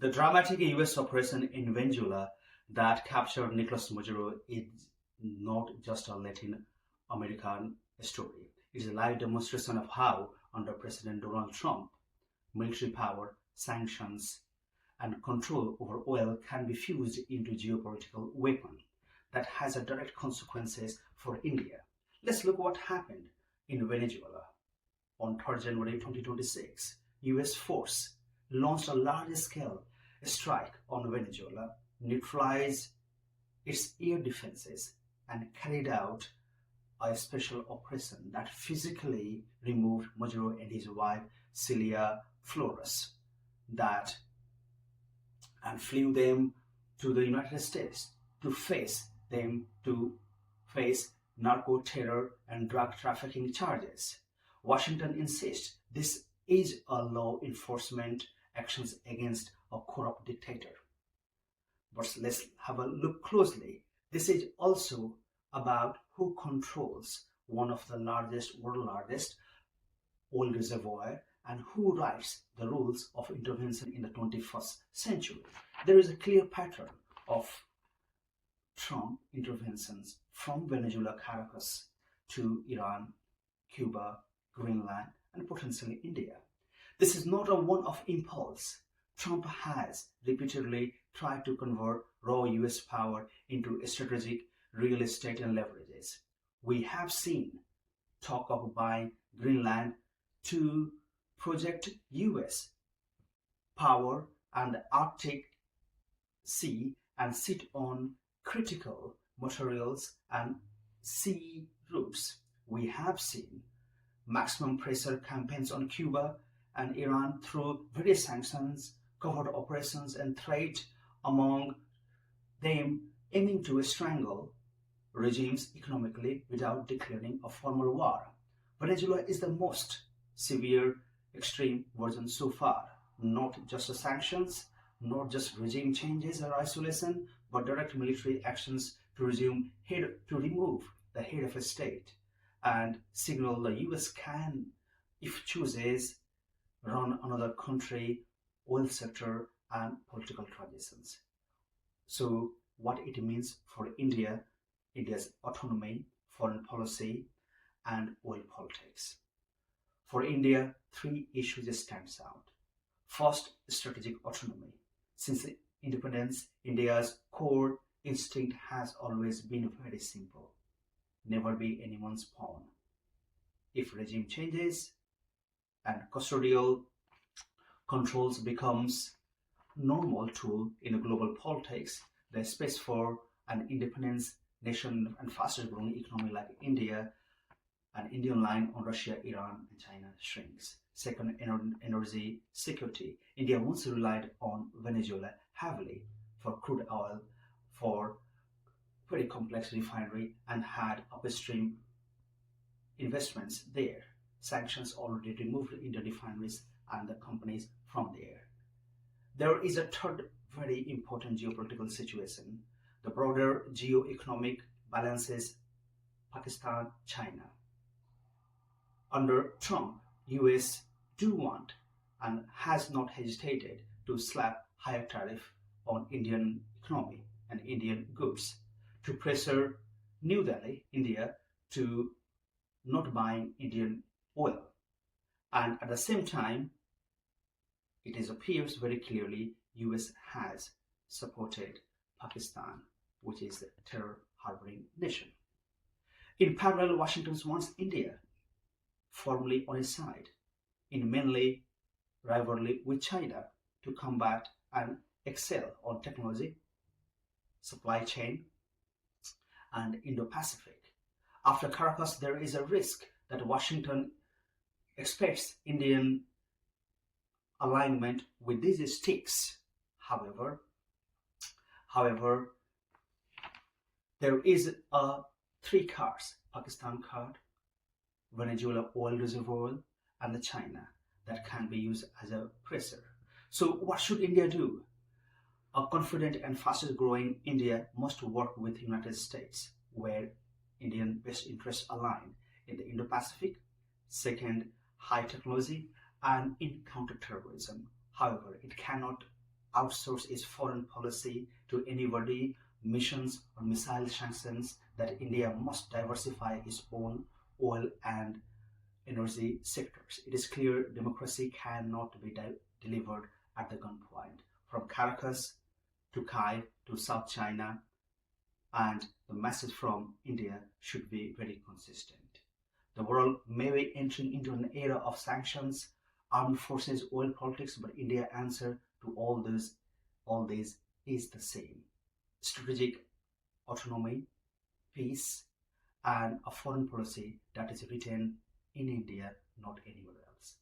The dramatic US operation in Venezuela that captured Nicolas Maduro is not just a Latin American story. It is a live demonstration of how, under President Donald Trump, military power, sanctions, and control over oil can be fused into geopolitical weapon that has a direct consequences for India. Let's look what happened in Venezuela. On 3rd January 2026, US force launched a large-scale strike on Venezuela, neutralized its air defenses, and carried out a special operation that physically removed Maduro and his wife Celia Flores and flew them to the United States to face narco-terror and drug trafficking charges. Washington insists this is a law enforcement actions against a corrupt dictator. But let's have a look closely. This is also about who controls one of the world's largest oil reservoir and who writes the rules of intervention in the 21st century. There is a clear pattern of Trump interventions from Venezuela, Caracas to Iran, Cuba, Greenland, and potentially India. This is not a one-off impulse. Trump has repeatedly tried to convert raw US power into strategic real estate and leverages. We have seen talk of buying Greenland to project US power and the Arctic Sea and sit on critical materials and sea routes. We have seen maximum pressure campaigns on Cuba and Iran through various sanctions, covert operations, and trade, among them aiming to strangle regimes economically without declaring a formal war. Venezuela is the most severe extreme version so far. Not just the sanctions, not just regime changes or isolation, but direct military actions to remove the head of a state and signal the US can, if chooses, run another country, oil sector, and political transitions. So what it means for India's autonomy, foreign policy, and oil politics. For India, 3 issues stands out. First, strategic autonomy. Since independence, India's core instinct has always been very simple. Never be anyone's pawn. If regime changes and custodial controls becomes normal tool in global politics, the space for an independent nation and fastest growing economy like India, an Indian line on Russia, Iran, and China shrinks. Second, energy security. India once relied on Venezuela heavily for crude oil, for very complex refinery, and had upstream investments there. Sanctions already removed Indian refineries and the companies from there. There is a third very important geopolitical situation. The broader geo-economic balances Pakistan, China. Under Trump, US do want and has not hesitated to slap higher tariff on Indian economy and Indian goods to pressure New Delhi, India, to not buying Indian oil. And at the same time, it appears very clearly US has supported Pakistan, which is a terror harboring nation. In parallel, Washington wants India firmly on its side in mainly rivalry with China to combat and excel on technology, supply chain, and Indo-Pacific. After Caracas, there is a risk that Washington expects Indian alignment with these sticks. However, there is a 3 cards, Pakistan card, Venezuela oil reservoir, and the China that can be used as a pressure. So what should India do? A confident and fastest growing India must work with the United States, where Indian best interests align in the Indo-Pacific, second, high technology, and in counter-terrorism. However, it cannot outsource its foreign policy to anybody, missions or missile sanctions, that India must diversify its own oil and energy sectors. It is clear democracy cannot be delivered at the gunpoint. From Caracas to Kiev to South China, and the message from India should be very consistent. The world may be entering into an era of sanctions, armed forces, oil politics, but India's answer to all these is the same: strategic autonomy, peace, and a foreign policy that is written in India, not anywhere else.